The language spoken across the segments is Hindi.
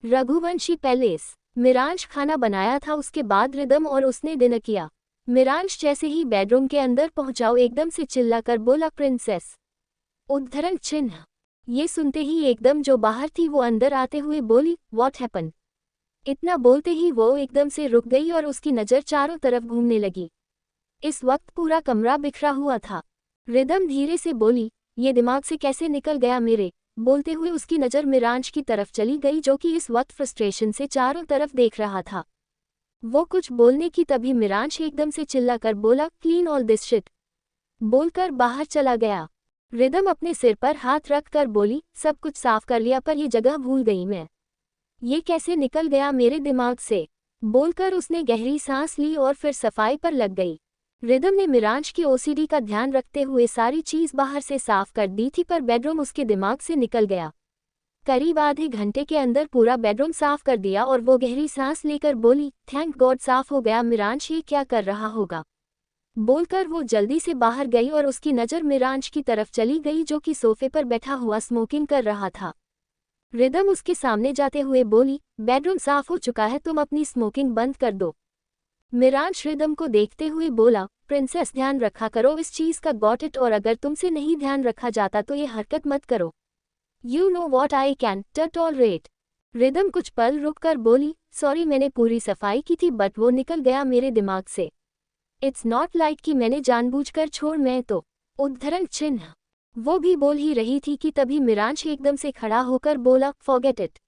रघुवंशी पैलेस। मिरांश खाना बनाया था उसके बाद रिदम और उसने डिनर किया। मिरांश जैसे ही बेडरूम के अंदर पहुंचाओ एकदम से चिल्लाकर बोला प्रिंसेस। उद्धरण चिन्ह। ये सुनते ही एकदम जो बाहर थी वो अंदर आते हुए बोली व्हाट हैपन। इतना बोलते ही वो एकदम से रुक गई और उसकी नज़र चारों तरफ घूमने लगी। इस वक्त पूरा कमरा बिखरा हुआ था। रिदम धीरे से बोली ये दिमाग से कैसे निकल गया मेरे। बोलते हुए उसकी नज़र मिरांश की तरफ चली गई जो कि इस वक्त फ्रस्ट्रेशन से चारों तरफ देख रहा था। वो कुछ बोलने की तभी मिरांश एकदम से चिल्लाकर बोला क्लीन ऑल दिस शिट। बोलकर बाहर चला गया। रिदम अपने सिर पर हाथ रख कर बोली सब कुछ साफ कर लिया पर ये जगह भूल गई मैं। ये कैसे निकल गया मेरे दिमाग से। बोलकर उसने गहरी सांस ली और फिर सफाई पर लग गई। रिदम ने मिरांश की ओसीडी का ध्यान रखते हुए सारी चीज बाहर से साफ कर दी थी पर बेडरूम उसके दिमाग से निकल गया। करीब आधे घंटे के अंदर पूरा बेडरूम साफ कर दिया और वो गहरी सांस लेकर बोली थैंक गॉड साफ हो गया। मिरांश ये क्या कर रहा होगा। बोलकर वो जल्दी से बाहर गई और उसकी नज़र मिरांश की तरफ चली गई जो कि सोफे पर बैठा हुआ स्मोकिंग कर रहा था। रिदम उसके सामने जाते हुए बोली बेडरूम साफ हो चुका है तुम अपनी स्मोकिंग बंद कर दो। मिरांश रिदम को देखते हुए बोला प्रिंसेस ध्यान रखा करो इस चीज का गॉट इट और अगर तुमसे नहीं ध्यान रखा जाता तो ये हरकत मत करो। You know what I can tolerate. Rhythm कुछ पल रुक कर बोली सॉरी मैंने पूरी सफाई की थी बट वो निकल गया मेरे दिमाग से। इट्स नॉट लाइक कि मैंने जानबूझकर छोड़ मैं तो। उद्धरण चिन्ह। वो भी बोल ही रही थी कि तभी मिरांश एकदम से खड़ा होकर बोला फॉरगेट इट।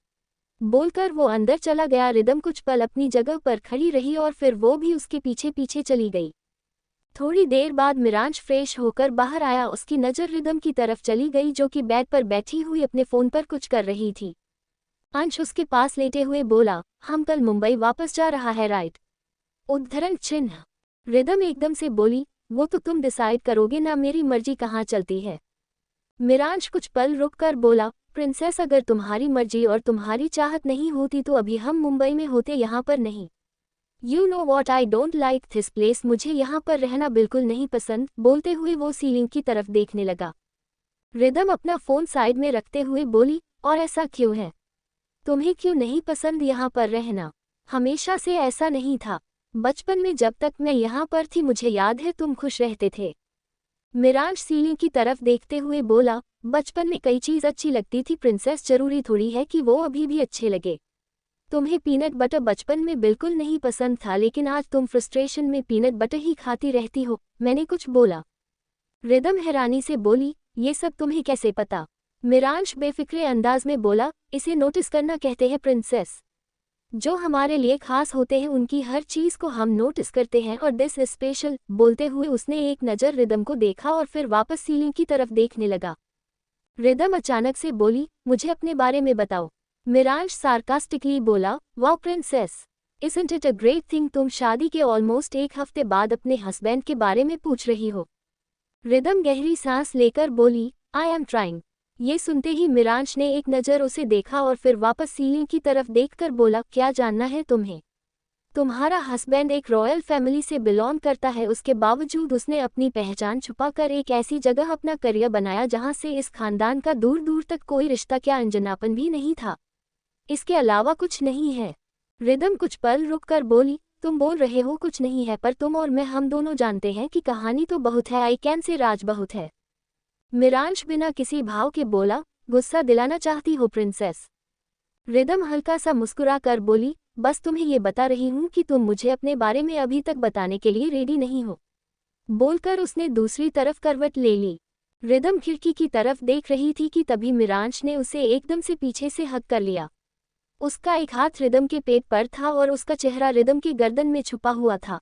बोलकर वो अंदर चला गया। रिदम कुछ पल अपनी जगह पर खड़ी रही और फिर वो भी उसके पीछे पीछे चली गई। थोड़ी देर बाद मिरांश फ्रेश होकर बाहर आया। उसकी नज़र रिदम की तरफ चली गई जो कि बेड पर बैठी हुई अपने फ़ोन पर कुछ कर रही थी। अंश उसके पास लेटे हुए बोला हम कल मुंबई वापस जा रहा है राइट। उद्धरण चिन्ह। रिदम एकदम से बोली वो तो तुम डिसाइड करोगे ना मेरी मर्जी कहाँ चलती है। मिरांश कुछ पल रुककर बोला प्रिंसेस अगर तुम्हारी मर्जी और तुम्हारी चाहत नहीं होती तो अभी हम मुंबई में होते यहाँ पर नहीं। You know what I don't like this place मुझे यहाँ पर रहना बिल्कुल नहीं पसंद। बोलते हुए वो सीलिंग की तरफ देखने लगा। रिदम अपना फ़ोन साइड में रखते हुए बोली और ऐसा क्यों है। तुम्हें क्यों नहीं पसंद यहाँ पर रहना। हमेशा से ऐसा नहीं था। बचपन में जब तक मैं यहाँ पर थी मुझे याद है तुम खुश रहते थे। मिरांश सीलिंग की तरफ देखते हुए बोला बचपन में कई चीज़ अच्छी लगती थी प्रिंसेस जरूरी थोड़ी है कि वो अभी भी अच्छे लगे। तुम्हें पीनट बटर बचपन में बिल्कुल नहीं पसंद था लेकिन आज तुम फ्रस्ट्रेशन में पीनट बटर ही खाती रहती हो। मैंने कुछ बोला। रिदम हैरानी से बोली ये सब तुम्हें कैसे पता। मिरांश बेफिक्रे अंदाज में बोला इसे नोटिस करना कहते हैं प्रिंसेस। जो हमारे लिए खास होते हैं उनकी हर चीज़ को हम नोटिस करते हैं और दिस इज स्पेशल। बोलते हुए उसने एक नज़र रिदम को देखा और फिर वापस सीलिंग की तरफ देखने लगा। रिदम अचानक से बोली मुझे अपने बारे में बताओ। मिरांश सार्कास्टिकली बोला wow princess isn't it a great thing तुम शादी के ऑलमोस्ट एक हफ्ते बाद अपने हस्बैंड के बारे में पूछ रही हो। रिदम गहरी सांस लेकर बोली आई एम ट्राइंग। ये सुनते ही मिरांश ने एक नज़र उसे देखा और फिर वापस सीलिंग की तरफ देखकर बोला क्या जानना है तुम्हें। तुम्हारा हस्बैंड एक रॉयल फैमिली से बिलोंग करता है उसके बावजूद उसने अपनी पहचान छुपाकर एक ऐसी जगह अपना करियर बनाया जहां से इस खानदान का दूर दूर तक कोई रिश्ता क्या अनजनापन भी नहीं था। इसके अलावा कुछ नहीं है। रिदम कुछ पल रुककर बोली तुम बोल रहे हो कुछ नहीं है पर तुम और मैं हम दोनों जानते हैं कि कहानी तो बहुत है आई कैन से राज बहुत है। मिरांश बिना किसी भाव के बोला गुस्सा दिलाना चाहती हो प्रिंसेस। रिदम हल्का सा मुस्कुरा कर बोली बस तुम्हें ये बता रही हूँ कि तुम मुझे अपने बारे में अभी तक बताने के लिए रेडी नहीं हो। बोलकर उसने दूसरी तरफ करवट ले ली। रिदम खिड़की की तरफ देख रही थी कि तभी मिरांश ने उसे एकदम से पीछे से हक कर लिया। उसका एक हाथ रिदम के पेट पर था और उसका चेहरा रिदम की गर्दन में छुपा हुआ था।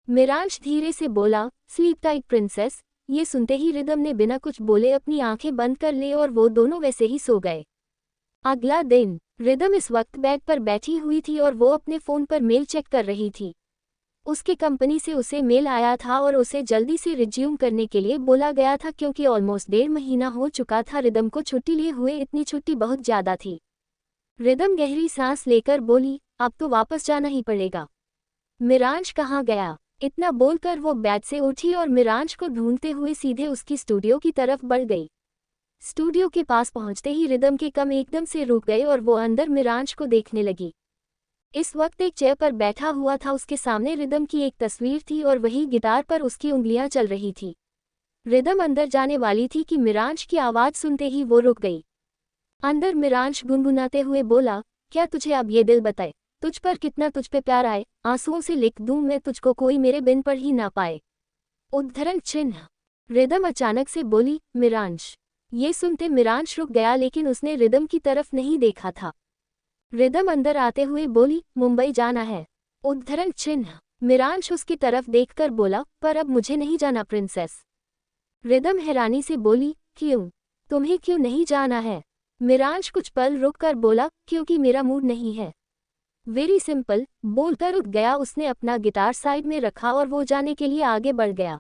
मिरांश धीरे से बोला स्लीप टाइट प्रिंसेस। ये सुनते ही रिदम ने बिना कुछ बोले अपनी आंखें बंद कर ली और वो दोनों वैसे ही सो गए। अगला दिन रिदम इस वक्त बेड पर बैठी हुई थी और वो अपने फ़ोन पर मेल चेक कर रही थी। उसके कंपनी से उसे मेल आया था और उसे जल्दी से रिज्यूम करने के लिए बोला गया था क्योंकि ऑलमोस्ट 1.5 महीना हो चुका था रिदम को छुट्टी लिए हुए। इतनी छुट्टी बहुत ज़्यादा थी। रिदम गहरी सांस लेकर बोली अब तो वापस जाना ही पड़ेगा। मिरांश कहाँ गया। इतना बोलकर वो बेड से उठी और मिरांश को ढूंढते हुए सीधे उसकी स्टूडियो की तरफ बढ़ गई। स्टूडियो के पास पहुंचते ही रिदम के कम एकदम से रुक गए और वो अंदर मिरांश को देखने लगी। इस वक्त एक चेयर पर बैठा हुआ था, उसके सामने रिदम की एक तस्वीर थी और वही गिटार पर उसकी उंगलियां चल रही थी। रिदम अंदर जाने वाली थी कि मिरांश की आवाज़ सुनते ही वो रुक गई। अंदर मिरांश गुनगुनाते हुए बोला, क्या तुझे अब ये दिल बताए तुझ पर कितना तुझ पे प्यार आए, आंसुओं से लिख दूं मैं तुझको, कोई मेरे बिन पढ़ ही ना पाए। उद्धरण चिन्ह। रिदम अचानक से बोली, मिरांश। ये सुनते मिरांश रुक गया, लेकिन उसने रिदम की तरफ नहीं देखा था। रिदम अंदर आते हुए बोली, मुंबई जाना है। उद्धरण चिन्ह। मिरांश उसकी तरफ देखकर बोला, पर अब मुझे नहीं जाना प्रिंसेस। रिदम हैरानी से बोली, क्यों? तुम्हें क्यों नहीं जाना है? मिरांश कुछ पल रुककर बोला, क्योंकि मेरा मूड नहीं है। वेरी सिंपल, बोलकर उठ गया। उसने अपना गिटार साइड में रखा और वो जाने के लिए आगे बढ़ गया।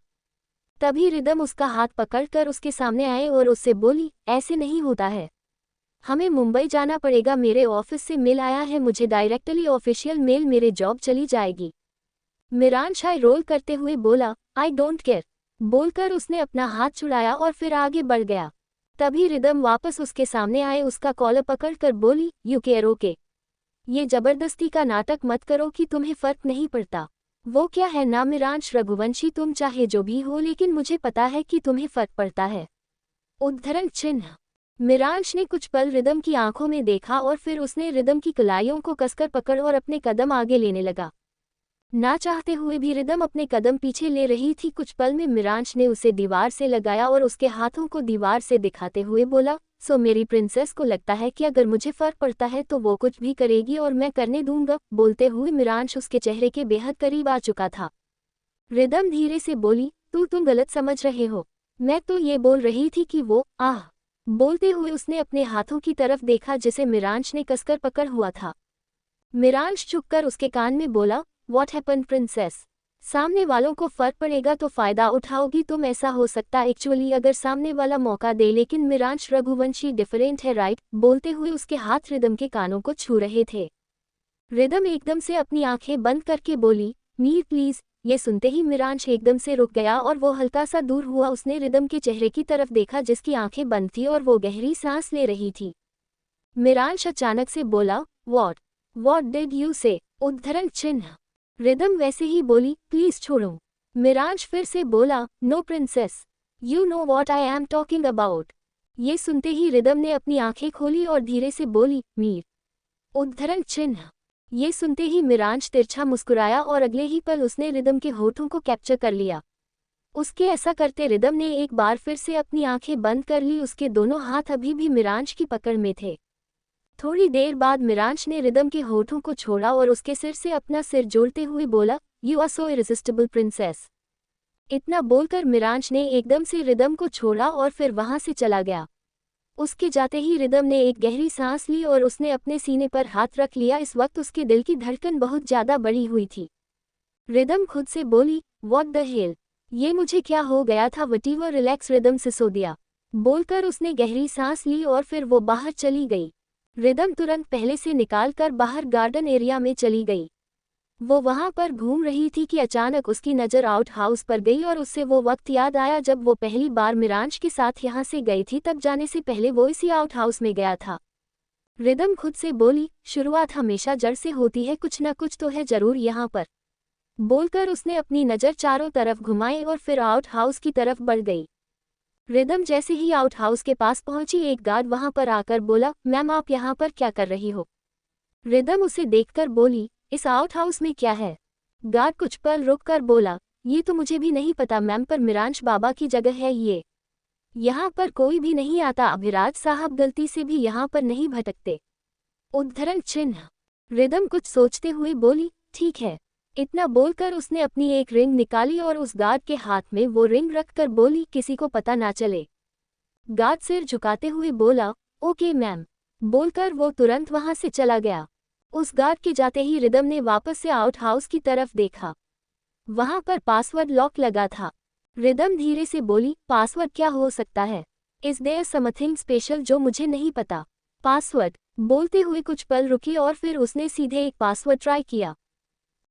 तभी रिदम उसका हाथ पकड़कर उसके सामने आए और उससे बोली, ऐसे नहीं होता है, हमें मुंबई जाना पड़ेगा। मेरे ऑफिस से मेल आया है, मुझे डायरेक्टली ऑफिशियल मेल, मेरे जॉब चली जाएगी। मिरांश आई रोल करते हुए बोला, आई डोंट केयर। बोलकर उसने अपना हाथ छुड़ाया और फिर आगे बढ़ गया। तभी रिदम वापस उसके सामने आए, उसका कॉलर पकड़कर बोली, यू केयर ओके। ये जबरदस्ती का नाटक मत करो कि तुम्हें फर्क नहीं पड़ता। वो क्या है ना मिरांश रघुवंशी, तुम चाहे जो भी हो, लेकिन मुझे पता है कि तुम्हें फर्क पड़ता है। उद्धरण चिन्ह। मिरांश ने कुछ पल रिदम की आंखों में देखा और फिर उसने रिदम की कलाइयों को कसकर पकड़ और अपने कदम आगे लेने लगा। ना चाहते हुए भी रिदम अपने कदम पीछे ले रही थी। कुछ पल में मिरांश ने उसे दीवार से लगाया और उसके हाथों को दीवार से दिखाते हुए बोला, सो मेरी प्रिंसेस को लगता है कि अगर मुझे फर्क पड़ता है तो वो कुछ भी करेगी और मैं करने दूंगा। बोलते हुए मिरांश उसके चेहरे के बेहद करीब आ चुका था। रिदम धीरे से बोली, तुम गलत समझ रहे हो, मैं तो ये बोल रही थी कि वो आह। बोलते हुए उसने अपने हाथों की तरफ देखा जिसे मिरांश ने कसकर पकड़ हुआ था। मिरांश झुककर उसके कान में बोला, व्हाट हैपन प्रिंसेस? सामने वालों को फर्क पड़ेगा तो फायदा उठाओगी तुम, ऐसा हो सकता एक्चुअली अगर सामने वाला मौका दे, लेकिन मिरांश रघुवंशी डिफरेंट है राइट। बोलते हुए उसके हाथ रिदम के कानों को छू रहे थे। रिदम एकदम से अपनी आंखें बंद करके बोली, मीर प्लीज। ये सुनते ही मिरांश एकदम से रुक गया और वो हल्का सा दूर हुआ। उसने रिदम के चेहरे की तरफ देखा जिसकी आंखें बंद थी और वो गहरी सांस ले रही थी। मिरांश अचानक से बोला, व्हाट डिड यू से? उद्धरण चिन्ह। रिदम वैसे ही बोली, प्लीज छोड़ो। मिरांश फिर से बोला, no princess, you know what I am talking about. ये सुनते ही रिदम ने अपनी आंखें खोली और धीरे से बोली, मीर। उद्धरण चिन्ह। ये सुनते ही मिरांश तिरछा मुस्कुराया और अगले ही पल उसने रिदम के होठों को कैप्चर कर लिया। उसके ऐसा करते रिदम ने एक बार फिर से अपनी आंखें बंद कर ली। उसके दोनों हाथ अभी भी मिरांश की पकड़ में थे। थोड़ी देर बाद मिरांश ने रिदम के होठों को छोड़ा और उसके सिर से अपना सिर जोड़ते हुए बोला, you are so irresistible princess. इतना बोलकर मिरांश ने एकदम से रिदम को छोड़ा और फिर वहां से चला गया। उसके जाते ही रिदम ने एक गहरी सांस ली और उसने अपने सीने पर हाथ रख लिया। इस वक्त उसके दिल की धड़कन बहुत ज्यादा बढ़ी हुई थी। रिदम खुद से बोली, व्हाट द हेल, ये मुझे क्या हो गया था? वटीवर रिलैक्स, रिदम सिसो दिया। बोलकर उसने गहरी सांस ली और फिर वो बाहर चली गई। रिदम तुरंत पहले से निकालकर बाहर गार्डन एरिया में चली गई। वो वहां पर घूम रही थी कि अचानक उसकी नज़र आउट हाउस पर गई और उससे वो वक्त याद आया जब वो पहली बार मिरांश के साथ यहाँ से गई थी। तब जाने से पहले वो इसी आउट हाउस में गया था। रिदम खुद से बोली, शुरुआत हमेशा जड़ से होती है, कुछ न कुछ तो है जरूर यहाँ पर। बोलकर उसने अपनी नज़र चारों तरफ घुमाई और फिर आउट हाउस की तरफ बढ़ गई। रिदम जैसे ही आउट हाउस के पास पहुंची, एक गार्ड वहां पर आकर बोला, मैम आप यहाँ पर क्या कर रही हो? रिदम उसे देखकर बोली, इस आउट हाउस में क्या है? गार्ड कुछ पल रुककर बोला, ये तो मुझे भी नहीं पता मैम, पर मिरांश बाबा की जगह है ये। यहाँ पर कोई भी नहीं आता, अभिराज साहब गलती से भी यहाँ पर नहीं भटकते। उद्धरण चिन्ह। रिदम कुछ सोचते हुए बोली, ठीक है। इतना बोलकर उसने अपनी एक रिंग निकाली और उस गार्ड के हाथ में वो रिंग रखकर बोली, किसी को पता ना चले। गार्ड सिर झुकाते हुए बोला, ओके मैम। बोलकर वो तुरंत वहां से चला गया। उस गार्ड के जाते ही रिदम ने वापस से आउट हाउस की तरफ देखा। वहां पर पासवर्ड लॉक लगा था। रिदम धीरे से बोली, पासवर्ड क्या हो सकता है? इज देयर समथिंग स्पेशल जो मुझे नहीं पता? पासवर्ड। बोलते हुए कुछ पल रुकी और फिर उसने सीधे एक पासवर्ड ट्राई किया।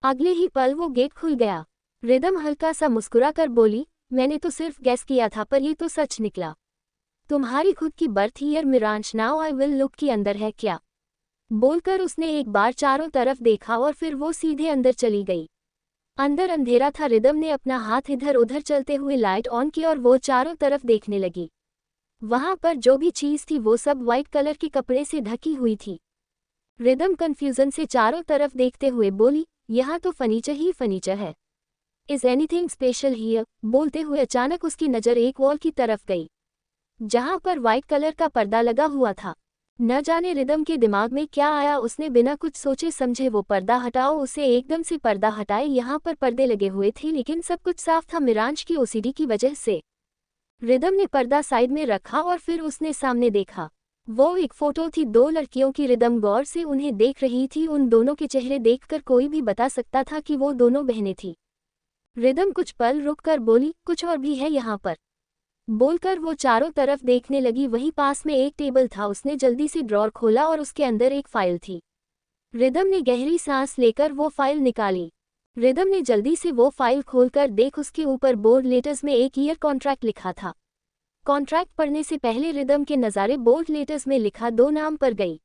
अगले ही पल वो गेट खुल गया। रिदम हल्का सा मुस्कुरा कर बोली, मैंने तो सिर्फ गैस किया था पर ये तो सच निकला। तुम्हारी खुद की birth year Miransh, now I will look की अंदर है क्या। बोलकर उसने एक बार चारों तरफ देखा और फिर वो सीधे अंदर चली गई। अंदर अंधेरा था। रिदम ने अपना हाथ इधर उधर चलते हुए लाइट ऑन की और वो चारों तरफ देखने लगी। वहां पर जो भी चीज थी वो सब व्हाइट कलर के कपड़े से ढकी हुई थी। रिदम कंफ्यूजन से चारों तरफ देखते हुए बोली, यहाँ तो फर्नीचर ही फर्नीचर है। Is anything special here. बोलते हुए अचानक उसकी नज़र एक वॉल की तरफ गई जहां पर व्हाइट कलर का पर्दा लगा हुआ था। न जाने रिदम के दिमाग में क्या आया, उसने बिना कुछ सोचे समझे वो पर्दा हटाओ, उसे एकदम से पर्दा हटाए। यहाँ पर पर्दे लगे हुए थे लेकिन सब कुछ साफ था मिरांश की ओसीडी की वजह से। रिदम ने पर्दा साइड में रखा और फिर उसने सामने देखा। वो एक फोटो थी दो लड़कियों की। रिदम गौर से उन्हें देख रही थी। उन दोनों के चेहरे देखकर कोई भी बता सकता था कि वो दोनों बहनें थीं। रिदम कुछ पल रुककर बोली, कुछ और भी है यहाँ पर। बोलकर वो चारों तरफ देखने लगी। वहीं पास में एक टेबल था। उसने जल्दी से ड्रॉर खोला और उसके अंदर एक फाइल थी। रिदम ने गहरी सांस लेकर वो फाइल निकाली। रिदम ने जल्दी से वो फाइल खोलकर देख उसके ऊपर बोल्ड लेटर्स में एक ईयर कॉन्ट्रैक्ट लिखा था। कॉन्ट्रैक्ट पढ़ने से पहले रिदम के नज़ारे बोल्ड लेटर्स में लिखा दो नाम पर गई,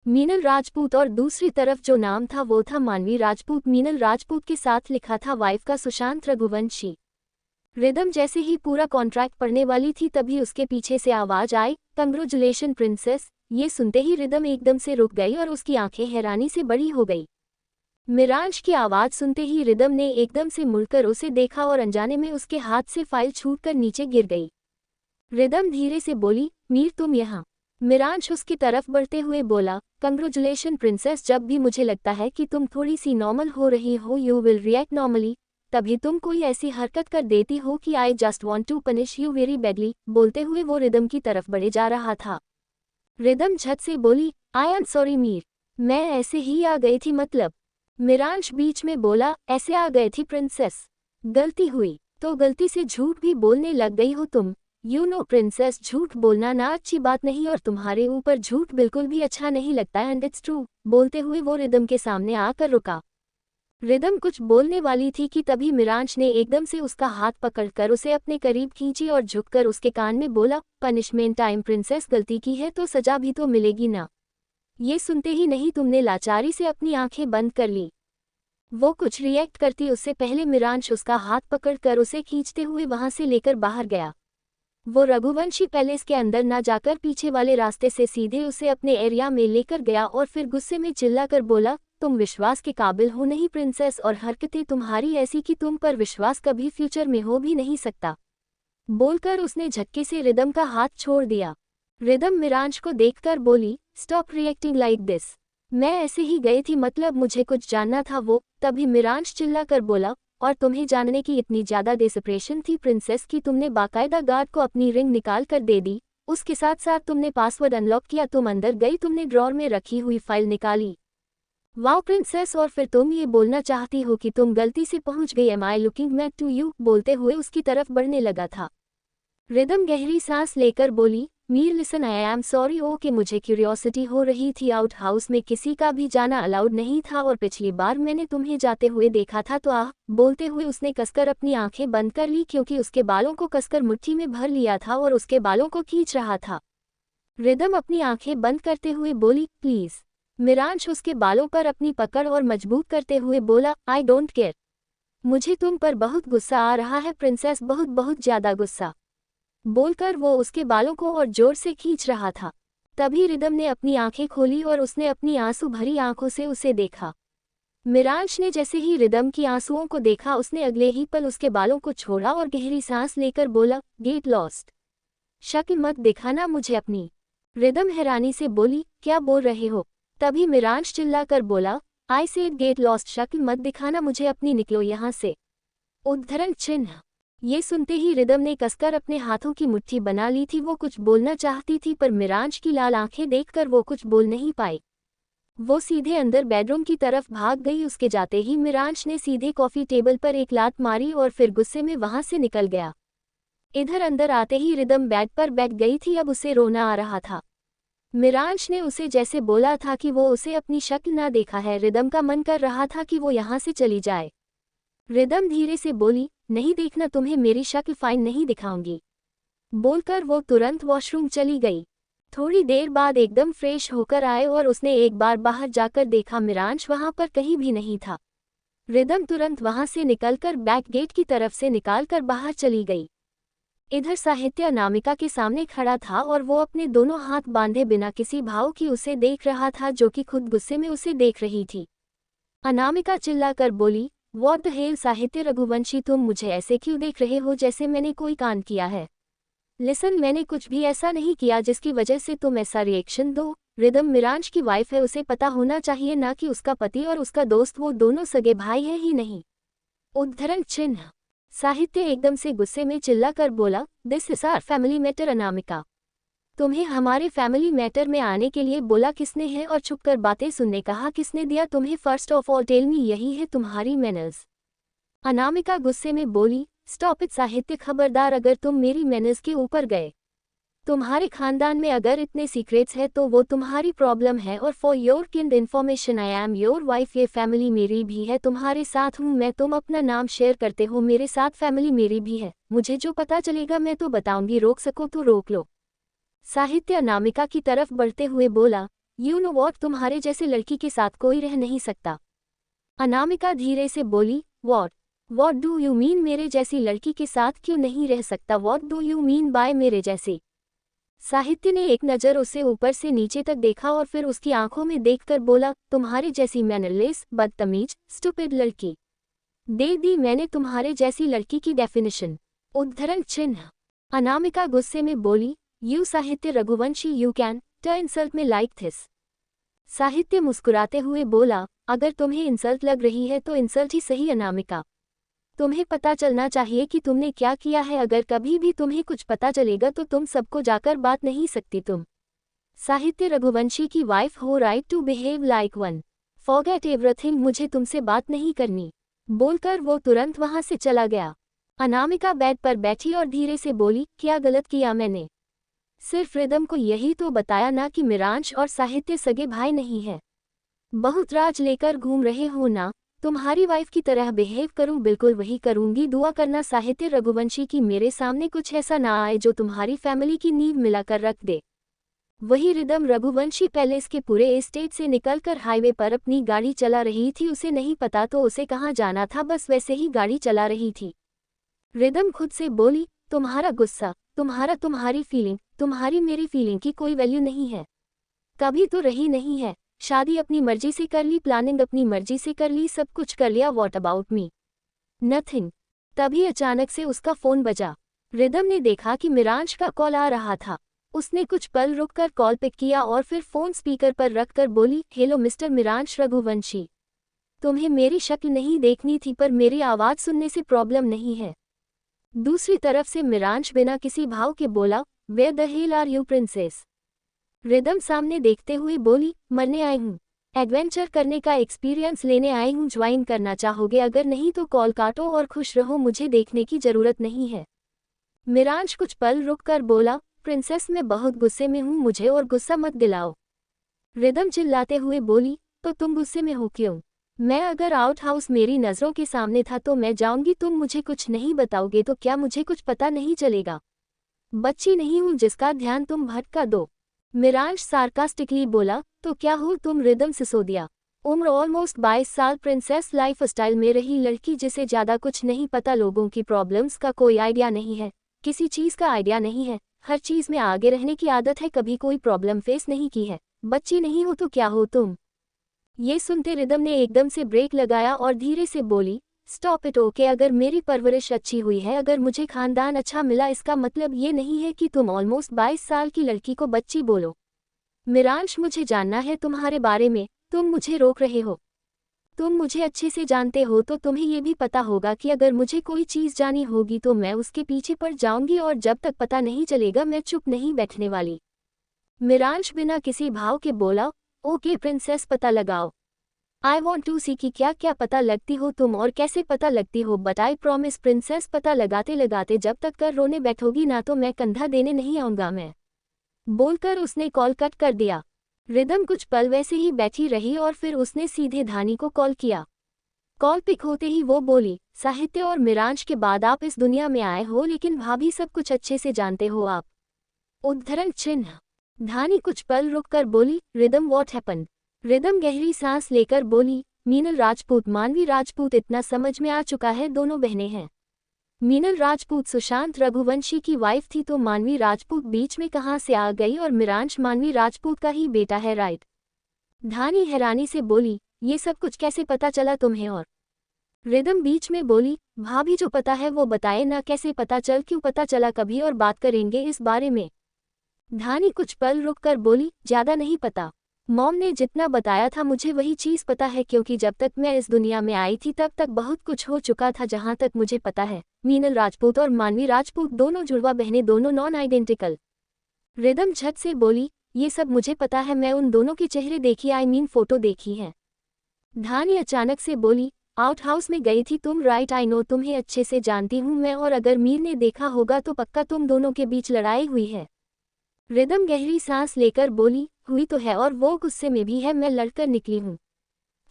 मीनल राजपूत और दूसरी तरफ जो नाम था वो था मानवी राजपूत। मीनल राजपूत के साथ लिखा था वाइफ का सुशांत रघुवंशी। रिदम जैसे ही पूरा कॉन्ट्रैक्ट पढ़ने वाली थी तभी उसके पीछे से आवाज आई, कंग्रेचुलेशन प्रिंसेस। ये सुनते ही रिदम एकदम से रुक गई और उसकी आंखें हैरानी से बड़ी हो गई। मिरांश की आवाज सुनते ही रिदम ने एकदम से मुड़कर उसे देखा और अनजाने में उसके हाथ से फाइल छूटकर नीचे गिर गई। रिदम धीरे से बोली, मीर तुम यहाँ। मिरांश उसकी तरफ बढ़ते हुए बोला, कंग्रेचुलेशन प्रिंसेस। जब भी मुझे लगता है कि तुम थोड़ी सी नॉर्मल हो रही हो, यू विल रिएक्ट नॉर्मली, तभी तुम कोई ऐसी हरकत कर देती हो कि I just want to punish you very badly. बोलते हुए वो रिदम की तरफ बढ़े जा रहा था। रिदम झट से बोली, आई एम सॉरी मीर, मैं ऐसे ही आ गई थी। मतलब। मिरांश बीच में बोला, ऐसे आ गए थी प्रिंसेस, गलती हुई तो गलती से झूठ भी बोलने लग गई हो तुम। यू नो प्रिंसेस, झूठ बोलना ना अच्छी बात नहीं और तुम्हारे ऊपर झूठ बिल्कुल भी अच्छा नहीं लगता एंड इट्स ट्रू। बोलते हुए वो रिदम के सामने आकर रुका। रिदम कुछ बोलने वाली थी कि तभी मिरांश ने एकदम से उसका हाथ पकड़कर उसे अपने करीब खींची और झुककर उसके कान में बोला, पनिशमेंट टाइम प्रिंसेस, गलती की है तो सजा भी तो मिलेगी ना। ये सुनते ही नहीं तुमने लाचारी से अपनी आंखें बंद कर ली। वो कुछ रिएक्ट करती उससे पहले मिरांश उसका हाथ पकड़कर उसे खींचते हुए वहां से लेकर बाहर गया। वो रघुवंशी पैलेस के अंदर ना जाकर पीछे वाले रास्ते से सीधे उसे अपने एरिया में लेकर गया और फिर गुस्से में चिल्लाकर बोला, तुम विश्वास के काबिल हो नहीं प्रिंसेस, और हरकतें तुम्हारी ऐसी कि तुम पर विश्वास कभी फ्यूचर में हो भी नहीं सकता। बोलकर उसने झटके से रिदम का हाथ छोड़ दिया। रिदम मिरांश को देखकर बोली, स्टॉप रिएक्टिंग लाइक दिस। मैं ऐसे ही गई थी, मतलब मुझे कुछ जानना था वो। तभी मिरांश चिल्लाकर बोला, और तुम्हें जानने की इतनी ज्यादा डेस्परेशन थी प्रिंसेस कि तुमने बाकायदा गार्ड को अपनी रिंग निकाल कर दे दी। उसके साथ साथ तुमने पासवर्ड अनलॉक किया, तुम अंदर गई, तुमने ड्रॉर में रखी हुई फाइल निकाली। वाओ प्रिंसेस, और फिर तुम ये बोलना चाहती हो कि तुम गलती से पहुंच गई। Am I looking back to you. बोलते हुए उसकी तरफ बढ़ने लगा था। रिदम गहरी सांस लेकर बोली, Mir listen, I am sorry. Okay, मुझे क्यूरियोसिटी हो रही थी। आउट हाउस में किसी का भी जाना अलाउड नहीं था और पिछली बार मैंने तुम्हें जाते हुए देखा था तो बोलते हुए उसने कसकर अपनी आंखें बंद कर ली क्योंकि उसके बालों को कसकर मुट्ठी में भर लिया था और उसके बालों को खींच रहा था। रिदम अपनी आंखें बंद करते हुए बोली, प्लीज। मिरांश उसके बालों पर अपनी पकड़ और मजबूत करते हुए बोला, आई डोंट केयर। मुझे तुम पर बहुत गुस्सा आ रहा है प्रिंसेस, बहुत बहुत ज्यादा गुस्सा। बोलकर वो उसके बालों को और जोर से खींच रहा था। तभी रिदम ने अपनी आंखें खोली और उसने अपनी आंसू भरी आंखों से उसे देखा। मिरांश ने जैसे ही रिदम की आंसुओं को देखा उसने अगले ही पल उसके बालों को छोड़ा और गहरी सांस लेकर बोला, गेट लॉस्ट। शक्ल मत दिखाना मुझे अपनी। रिदम हैरानी से बोली, क्या बोल रहे हो। तभी मिरांश चिल्लाकर बोला, आई सेड गेट लॉस्ट, शक्ल मत दिखाना मुझे अपनी, निकलो यहाँ से। उद्धरण चिन्ह। ये सुनते ही रिदम ने कसकर अपने हाथों की मुट्ठी बना ली थी। वो कुछ बोलना चाहती थी पर मिरांश की लाल आंखें देखकर वो कुछ बोल नहीं पाई। वो सीधे अंदर बेडरूम की तरफ भाग गई। उसके जाते ही मिरांश ने सीधे कॉफी टेबल पर एक लात मारी और फिर गुस्से में वहां से निकल गया। इधर अंदर आते ही रिदम बेड पर बैठ गई थी। अब उसे रोना आ रहा था। मिरांश ने उसे जैसे बोला था कि वो उसे अपनी शक्ल ना देखा है। रिदम का मन कर रहा था कि वो यहाँ से चली जाए। रिदम धीरे से बोली, नहीं देखना तुम्हें मेरी शक्ल, फाइन नहीं दिखाऊंगी। बोलकर वो तुरंत वॉशरूम चली गई। थोड़ी देर बाद एकदम फ्रेश होकर आए और उसने एक बार बाहर जाकर देखा मिरांश वहां पर कहीं भी नहीं था। रिदम तुरंत वहां से निकलकर बैक गेट की तरफ से निकालकर बाहर चली गई। इधर साहित्य अनामिका के सामने खड़ा था और वो अपने दोनों हाथ बांधे बिना किसी भाव की उसे देख रहा था, जो कि खुद गुस्से में उसे देख रही थी। अनामिका चिल्लाकर बोली, व्हाट द हेल साहित्य रघुवंशी, तुम मुझे ऐसे क्यों देख रहे हो जैसे मैंने कोई कांड किया है? लिसन, मैंने कुछ भी ऐसा नहीं किया जिसकी वजह से तुम ऐसा रिएक्शन दो। रिदम मिरांश की वाइफ है, उसे पता होना चाहिए ना कि उसका पति और उसका दोस्त वो दोनों सगे भाई हैं ही नहीं। उद्धरण चिन्ह। साहित्य एकदम से गुस्से में चिल्लाकर बोला, this is our family matter Anamika. तुम्हें हमारे फैमिली मैटर में आने के लिए बोला किसने है और छुपकर बातें सुनने कहा किसने दिया तुम्हें? First of all tell me, यही है तुम्हारी मैनर्स? अनामिका गुस्से में बोली, स्टॉप इट साहित्य, खबरदार अगर तुम मेरी मैनर्स के ऊपर गए। तुम्हारे खानदान में अगर इतने सीक्रेट्स है तो वो तुम्हारी प्रॉब्लम है, और for your kind information I am your wife, ये फैमिली मेरी भी है, तुम्हारे साथ हूँ मैं। तुम अपना नाम शेयर करते हो मेरे साथ, फैमिली मेरी भी है, मुझे जो पता चलेगा मैं तो बताऊंगी, रोक सको तो रोक लो। साहित्य अनामिका की तरफ बढ़ते हुए बोला, यू नो वॉट, तुम्हारे जैसे लड़की के साथ कोई रह नहीं सकता। अनामिका धीरे से बोली, वॉट डू यू मीन, मेरे जैसी लड़की के साथ क्यों नहीं रह सकता? What do you mean by मेरे जैसी? साहित्य ने एक नज़र उसे ऊपर से नीचे तक देखा और फिर उसकी आंखों में देखकर बोला, तुम्हारे जैसी मैनरलेस, बदतमीज, स्टूपिड लड़की। दे दी मैंने तुम्हारे जैसी लड़की की डेफिनेशन। उद्धरण चिन्ह। अनामिका गुस्से में बोली, यू साहित्य रघुवंशी, यू कैन ट इंसल्ट में लाइक दिस। साहित्य मुस्कुराते हुए बोला, अगर तुम्हें इंसल्ट लग रही है तो इंसल्ट ही सही अनामिका। तुम्हें पता चलना चाहिए कि तुमने क्या किया है, अगर कभी भी तुम्हें कुछ पता चलेगा तो तुम सबको जाकर बात नहीं सकती। तुम साहित्य रघुवंशी की वाइफ हो, right to behave like one, forget everything, मुझे तुमसे बात नहीं करनी। बोलकर वो तुरंत वहां से चला गया। अनामिका बेड पर बैठी और धीरे से बोली, क्या गलत किया मैंने? सिर्फ रिदम को यही तो बताया ना कि मिरांश और साहित्य सगे भाई नहीं है। बहुत राज लेकर घूम रहे हो ना? तुम्हारी वाइफ की तरह बिहेव करूं, बिल्कुल वही करूंगी। दुआ करना साहित्य रघुवंशी की मेरे सामने कुछ ऐसा ना आए जो तुम्हारी फैमिली की नींव मिलाकर रख दे। वही रिदम रघुवंशी पैलेस के पूरे एस्टेट से निकलकर हाईवे पर अपनी गाड़ी चला रही थी। उसे नहीं पता तो उसे कहाँ जाना था, बस वैसे ही गाड़ी चला रही थी। रिदम खुद से बोली, तुम्हारा गुस्सा, तुम्हारी फीलिंग, तुम्हारी मेरी फीलिंग की कोई वैल्यू नहीं है, कभी तो रही नहीं है। शादी अपनी मर्जी से कर ली, प्लानिंग अपनी मर्जी से कर ली, सब कुछ कर लिया, व्हाट अबाउट मी? नथिंग। तभी अचानक से उसका फोन बजा। रिदम ने देखा कि मिरांश का कॉल आ रहा था। उसने कुछ पल रुककर कॉल पिक किया और फिर फोन स्पीकर पर रखकर बोली, हेलो मिस्टर मिरांश रघुवंशी, तुम्हें मेरी शक्ल नहीं देखनी थी पर मेरी आवाज सुनने से प्रॉब्लम नहीं है। दूसरी तरफ से मिरांश बिना किसी भाव के बोला, where the hell are you princess? रिदम सामने देखते हुए बोली, मरने आई हूँ, एडवेंचर करने का एक्सपीरियंस लेने आई हूँ, ज्वाइन करना चाहोगे? अगर नहीं तो कॉल काटो और खुश रहो, मुझे देखने की जरूरत नहीं है। मिरांश कुछ पल रुककर बोला, प्रिंसेस मैं बहुत गुस्से में हूँ, मुझे और गुस्सा मत दिलाओ। रिदम चिल्लाते हुए बोली, तो तुम गुस्से में हो क्यों? मैं अगर आउट हाउस मेरी नज़रों के सामने था तो मैं जाऊंगी, तुम मुझे कुछ नहीं बताओगे तो क्या मुझे कुछ पता नहीं चलेगा? बच्ची नहीं हूँ जिसका ध्यान तुम भटका दो। मिरांश सार्कास्टिकली बोला, तो क्या हो तुम? रिदम सिसोदिया, उम्र ऑलमोस्ट 22 साल, प्रिंसेस लाइफ स्टाइल में रही लड़की जिसे ज़्यादा कुछ नहीं पता, लोगों की प्रॉब्लम्स का कोई आइडिया नहीं है, किसी चीज़ का आइडिया नहीं है, हर चीज़ में आगे रहने की आदत है, कभी कोई प्रॉब्लम फेस नहीं की है। बच्ची नहीं हो तो क्या हो तुम? ये सुनते रिदम ने एकदम से ब्रेक लगाया और धीरे से बोली, स्टॉप इट ओके, अगर मेरी परवरिश अच्छी हुई है, अगर मुझे खानदान अच्छा मिला, इसका मतलब ये नहीं है कि तुम ऑलमोस्ट 22 साल की लड़की को बच्ची बोलो। मिरांश मुझे जानना है तुम्हारे बारे में, तुम मुझे रोक रहे हो। तुम मुझे अच्छे से जानते हो तो तुम्हें ये भी पता होगा कि अगर मुझे कोई चीज़ जानी होगी तो मैं उसके पीछे पड़ जाऊंगी, और जब तक पता नहीं चलेगा मैं चुप नहीं बैठने वाली। मिरांश बिना किसी भाव के बोला, ओके प्रिंसेस, पता लगाओ। आई वॉन्ट टू सी कि क्या क्या पता लगती हो तुम और कैसे पता लगती हो, बट आई प्रॉमिस प्रिंसेस, पता लगाते लगाते जब तक कर रोने बैठोगी ना तो मैं कंधा देने नहीं आऊंगा मैं। बोलकर उसने कॉल कट कर दिया। रिदम कुछ पल वैसे ही बैठी रही और फिर उसने सीधे धानी को कॉल किया। कॉल पिक होते ही वो बोली, साहित्य और मिरांश के बाद आप इस दुनिया में आए हो, लेकिन भाभी सब कुछ अच्छे से जानते हो आप। उद्धरण चिन्ह। धानी कुछ पल रुककर बोली, रिदम व्हाट हैपेंड। रिदम गहरी सांस लेकर बोली, मीनल राजपूत मानवी राजपूत। इतना समझ में आ चुका है, दोनों बहनें हैं। मीनल राजपूत सुशांत रघुवंशी की वाइफ थी, तो मानवी राजपूत बीच में कहाँ से आ गई, और मिरांश मानवी राजपूत का ही बेटा है, राइट। धानी हैरानी से बोली, ये सब कुछ कैसे पता चला तुम्हें? और रिदम बीच में बोली, भाभी जो पता है वो बताए ना, कैसे पता चल, क्यों पता चला, कभी और बात करेंगे इस बारे में। धानी कुछ पल रुककर बोली, ज्यादा नहीं पता। मॉम ने जितना बताया था मुझे वही चीज़ पता है, क्योंकि जब तक मैं इस दुनिया में आई थी तब तक बहुत कुछ हो चुका था। जहां तक मुझे पता है, मीनल राजपूत और मानवी राजपूत दोनों जुड़वा बहनें, दोनों नॉन आइडेंटिकल। रिदम झट से बोली, ये सब मुझे पता है, मैं उन दोनों के चेहरे देखी, आई मीन फोटो देखी है। धानी अचानक से बोली, आउट हाउस में गई थी तुम, राइट। आई नो, तुम्हें अच्छे से जानती हूँ मैं, और अगर मीर ने देखा होगा तो पक्का तुम दोनों के बीच लड़ाई हुई है। रिदम गहरी सांस लेकर बोली, हुई तो है, और वो गुस्से में भी है, मैं लड़कर निकली हूँ।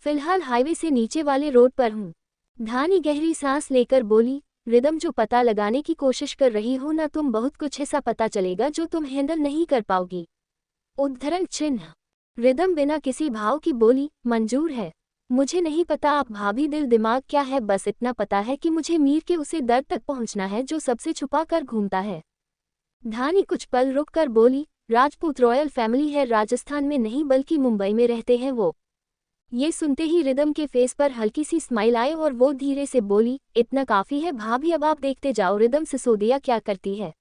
फिलहाल हाईवे से नीचे वाले रोड पर हूँ। धानी गहरी सांस लेकर बोली, रिदम जो पता लगाने की कोशिश कर रही हो ना तुम, बहुत कुछ ऐसा पता चलेगा जो तुम हैंडल नहीं कर पाओगी। उद्धरण चिन्ह। रिदम बिना किसी भाव की बोली, मंजूर है। मुझे नहीं पता आप भाभी दिल दिमाग क्या है, बस इतना पता है कि मुझे मीर के उसे दर्द तक पहुंचना है जो सबसे छुपा कर घूमता है। धानी कुछ पल रुककर बोली, राजपूत रॉयल फैमिली है, राजस्थान में नहीं बल्कि मुंबई में रहते हैं वो। ये सुनते ही रिदम के फेस पर हल्की सी स्माइल आई और वो धीरे से बोली, इतना काफी है भाभी, अब आप देखते जाओ रिदम सिसोदिया क्या करती है।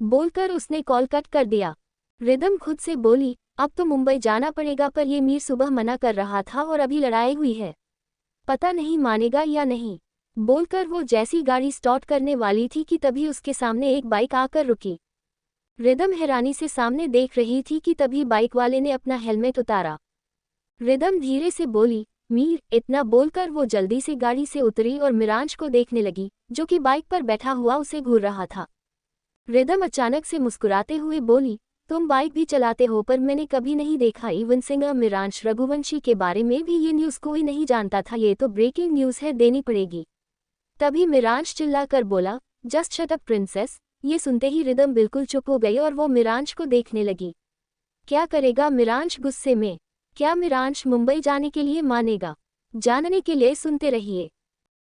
बोलकर उसने कॉल कट कर दिया। रिदम खुद से बोली, अब तो मुंबई जाना पड़ेगा, पर ये मीर सुबह मना कर रहा था और अभी लड़ाई हुई है, पता नहीं मानेगा या नहीं। बोलकर वो जैसी गाड़ी स्टार्ट करने वाली थी कि तभी उसके सामने एक बाइक आकर रुकी। रिदम हैरानी से सामने देख रही थी कि तभी बाइक वाले ने अपना हेलमेट उतारा। रिदम धीरे से बोली, मीर। इतना बोलकर वो जल्दी से गाड़ी से उतरी और मिरांश को देखने लगी, जो कि बाइक पर बैठा हुआ उसे घूर रहा था। रिदम अचानक से मुस्कुराते हुए बोली, तुम बाइक भी चलाते हो, पर मैंने कभी नहीं देखा। इवन सिंगर मिरांश रघुवंशी के बारे में भी ये न्यूज़ कोई नहीं जानता था, ये तो ब्रेकिंग न्यूज़ है, देनी पड़ेगी। तभी मिरांश चिल्लाकर बोला, जस्ट शट अप प्रिंसेस। ये सुनते ही रिदम बिल्कुल चुप हो गई और वो मिरांश को देखने लगी। क्या करेगा मिरांश गुस्से में? क्या मिरांश मुंबई जाने के लिए मानेगा? जानने के लिए सुनते रहिए।